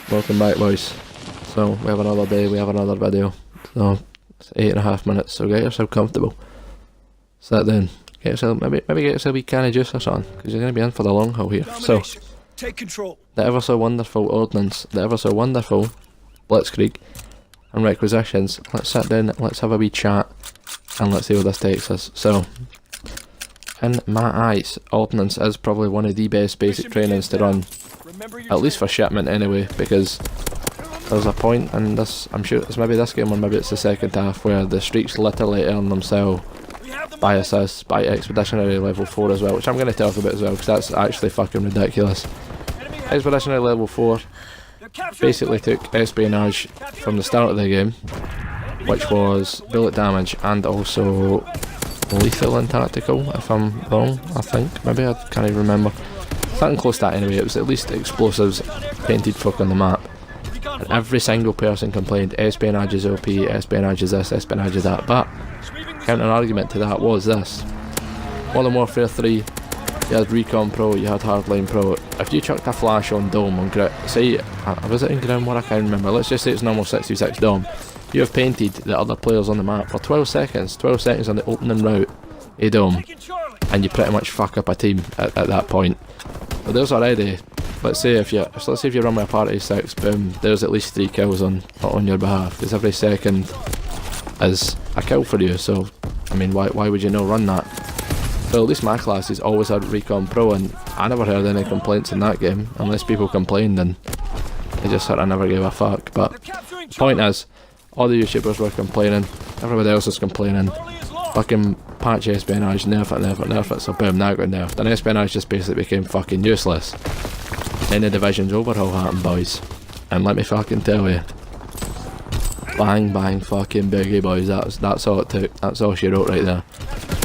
welcome back boys. So we have another day, we have another video. So it's 8.5 minutes, so get yourself comfortable. Sit down, get yourself, maybe get yourself a wee can of juice or something, because you're going to be in for the long haul here. So, take control. The ever so wonderful Ordnance, the ever so wonderful Blitzkrieg, and Requisitions. Let's sit down, let's have a wee chat, and let's see where this takes us. So, in my eyes, Ordnance is probably one of the best basic trainings to run, at least for shipment anyway, because there's a point in this, I'm sure it's maybe this game or maybe it's the second half, where the streaks literally earn themselves by assists, by expeditionary level 4 as well, which I'm going to talk about as well, because that's actually fucking ridiculous. Expeditionary level 4 basically took espionage from the start of the game, which was bullet damage and also lethal and tactical, if I'm wrong, I think. Maybe, I can't even remember. Something close to that anyway. It was at least explosives painted fuck on the map. And every single person complained, espionage is OP, espionage is this, espionage is that. But, counter argument to that was this. Modern Warfare 3, you had Recon Pro, you had Hardline Pro. If you chucked a flash on Dome on Grit, say, was it in Ground War? I can't remember. Let's just say it's normal 66 Dome. You have painted the other players on the map for 12 seconds on the opening route, a Dome, and you pretty much fuck up a team at that point. But there's already, let's say if you run with a party of 6, boom, there's at least 3 kills on your behalf, because every second is a kill for you. So I mean, why would you not run that? Well, at least my class has always had Recon Pro, and I never heard any complaints in that game, unless people complained, and they just sort of never gave a fuck. But the point is, all the YouTubers were complaining, everybody else was complaining, fucking patch espionage, nerf it, so boom, now got nerfed, and espionage just basically became fucking useless. Then the Division's overhaul happened, boys, and let me fucking tell you, bang bang fucking biggie, boys, that's all it took, that's all she wrote right there.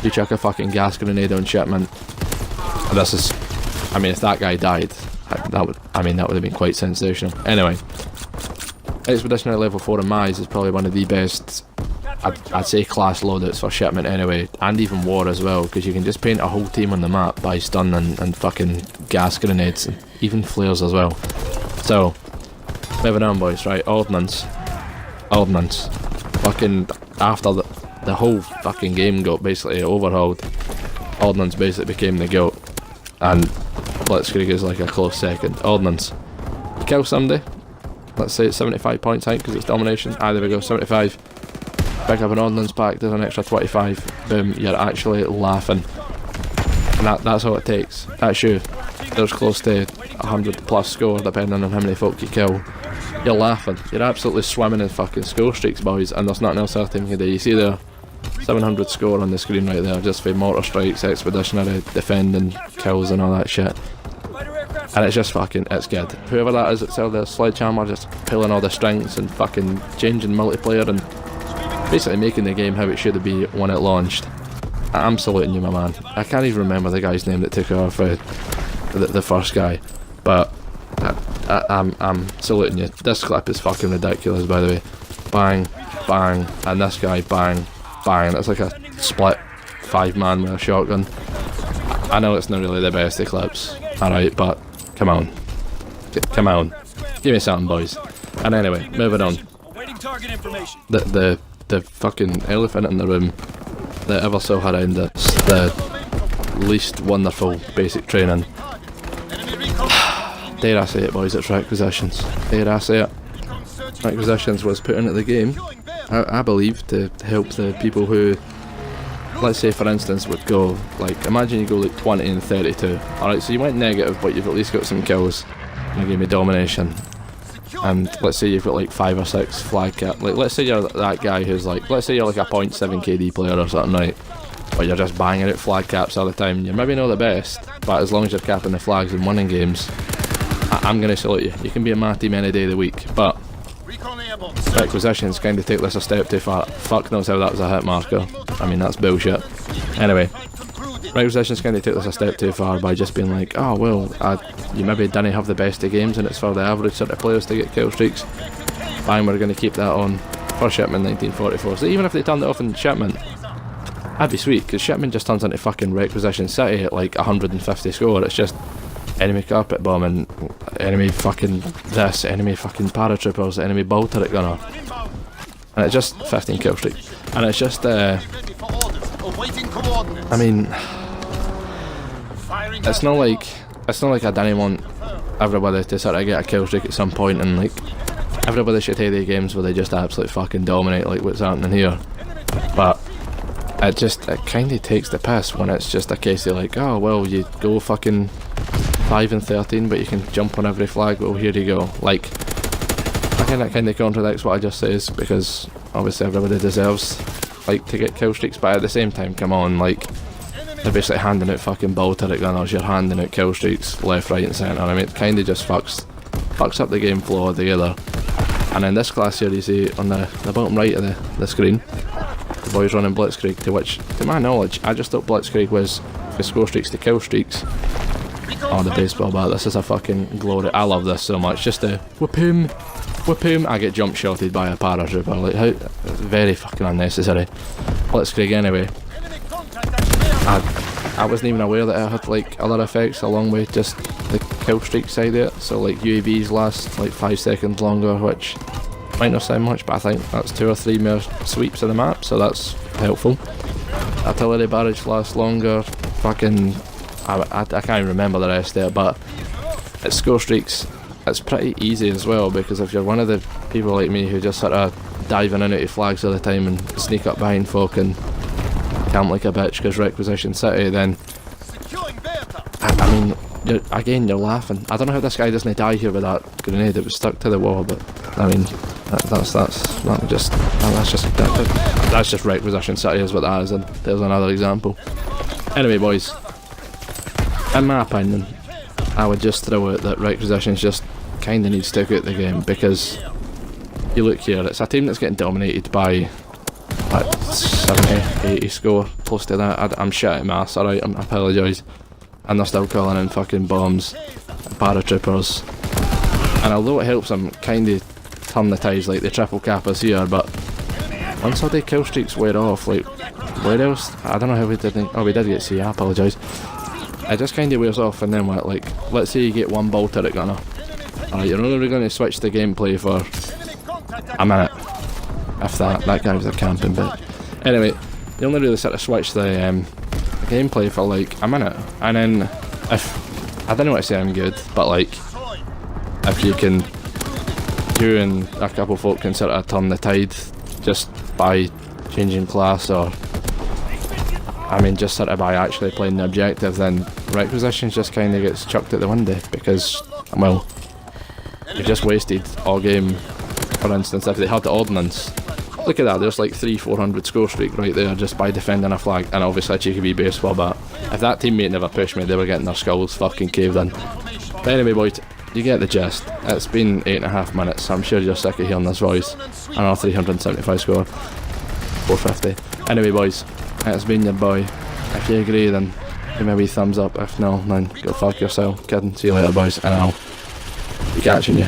You chuck a fucking gas grenade on shipment, and this is, I mean, if that guy died, that would have been quite sensational. Anyway, Expeditionary level 4 in my eyes is probably one of the best, I'd say, class loadouts for shipment anyway, and even war as well, because you can just paint a whole team on the map by stun and fucking gas grenades, and even flares as well. So, moving on boys, right, Ordnance, fucking, after the whole fucking game got basically overhauled, Ordnance basically became the GOAT, and Blitzkrieg is like a close second. Ordnance, you kill somebody, let's say it's 75 points, I think, because it's domination. There we go, 75. Pick up an Ordnance pack, there's an extra 25. Boom, you're actually laughing. And that's all it takes. That's you. There's close to 100 plus score, depending on how many folk you kill. You're laughing. You're absolutely swimming in fucking score streaks, boys, and there's nothing else our team can do. You see there, 700 score on the screen right there, just for mortar strikes, expeditionary, defending, kills and all that shit. And it's just fucking, it's good. Whoever that is that's out there, Sledgehammer, just pulling all the strengths and fucking changing multiplayer and basically making the game how it should be when it launched. I'm saluting you, my man. I can't even remember the guy's name that took off the first guy, but I'm saluting you. This clip is fucking ridiculous, by the way. Bang, bang, and this guy, bang, bang. It's like a split 5-man with a shotgun. I know it's not really the best of clips, alright, but come on. Come on. Give me something, boys. And anyway, moving on. The fucking elephant in the room that ever so horrendous, the least wonderful basic training. Dare I say it, boys, it's Requisitions. Dare I say it. Requisitions was put into the game, I believe, to help the people who, let's say for instance, would go, like, imagine you go like 20 and 32. Alright, so you went negative, but you've at least got some kills in a game of domination. And let's say you've got like 5 or 6 flag cap. Like, let's say you're that guy who's like, let's say you're like a 0.7 KD player or something, right? But you're just banging out flag caps all the time. You're maybe not the best, but as long as you're capping the flags and winning games, I'm going to salute you. You can be in my team any day of the week, but Requisitions kind of take this a step too far. Fuck knows how that was a hit marker. I mean, that's bullshit. Anyway, Requisitions kind of took this a step too far by just being like, oh well, you maybe didn't have the best of games and it's for the average sort of players to get kill streaks. Fine, we're going to keep that on for shipment 1944. So even if they turned it off in shipment, that'd be sweet, because shipment just turns into fucking Requisition City at like 150 score. It's just enemy carpet bombing, enemy fucking this, enemy fucking paratroopers, enemy ball turret gunner. And it's just 15 kill streak. And it's just, I mean, it's not like I didn't want everybody to sort of get a kill streak at some point, and like, everybody should have the games where they just absolutely fucking dominate like what's happening here. But it kind of takes the piss when it's just a case of like, oh well, you go fucking 5 and 13 but you can jump on every flag, well here you go. Like, I think that kind of contradicts what I just said, because obviously everybody deserves like to get kill streaks, but at the same time, come on, like, they're basically handing out fucking ball turret gunners, you're handing out kill streaks left, right and centre. I mean, it kind of just fucks up the game flow altogether. And in this class here, you see on the bottom right of the screen, the boys running Blitzkrieg, to which, to my knowledge, I just thought Blitzkrieg was for score streaks to kill streaks. Oh, the baseball bat, this is a fucking glory. I love this so much. Just to whip him, I get jump shotted by a paratrooper. Like, how, very fucking unnecessary. Blitzkrieg anyway. I wasn't even aware that it had like other effects along with just the kill streak side of it. So like UAVs last like 5 seconds longer, which might not sound much, but I think that's 2 or 3 more sweeps of the map, so that's helpful. Artillery barrage lasts longer. Fucking, I can't even remember the rest of it, but it's score streaks. It's pretty easy as well, because if you're one of the people like me who just sort of dive in and out of flags all the time and sneak up behind folk and camp like a bitch because Requisition City, then I mean, you're laughing. I don't know how this guy doesn't die here with that grenade. It was stuck to the wall, but I mean, that's just Requisition City is what that is, and there's another example. Anyway, boys, in my opinion, I would just throw out that Requisitions just kind of needs to take out the game, because you look here, it's a team that's getting dominated by like 70, 80 score, close to that. I'm shitting my ass, alright, I apologise. And they're still calling in fucking bombs, paratroopers. And although it helps them kind of turn the tides, like the triple cappers here, but once all the kill streaks wear off, like, where else? I don't know how we didn't. Oh, we did get C, I apologise. It just kind of wears off, and then what? Like, let's say you get one ball turret gunner. Alright, you're only going to switch the gameplay for a minute. If that guy was a camping bit. Anyway, you only really sort of switch the gameplay for like a minute, and then if I don't know what to say, I'm good, but like if you and a couple folk can sort of turn the tide just by changing class, or I mean just sort of by actually playing the objective, then Requisitions just kind of gets chucked out the window, because, well, you've just wasted all game. For instance, if they had the Ordnance, look at that, there's like 300-400 score streak right there just by defending a flag, and obviously a cheeky wee baseball bat. If that teammate never pushed me, they were getting their skulls fucking caved in. But anyway, boys, you get the gist. It's been 8.5 minutes, so I'm sure you're sick of hearing this voice. I know, 375 score, 450. Anyway, boys, it's been your boy. If you agree, then give me a wee thumbs up. If no, then go fuck yourself. Kidding. See you later, boys, and I'll be catching you.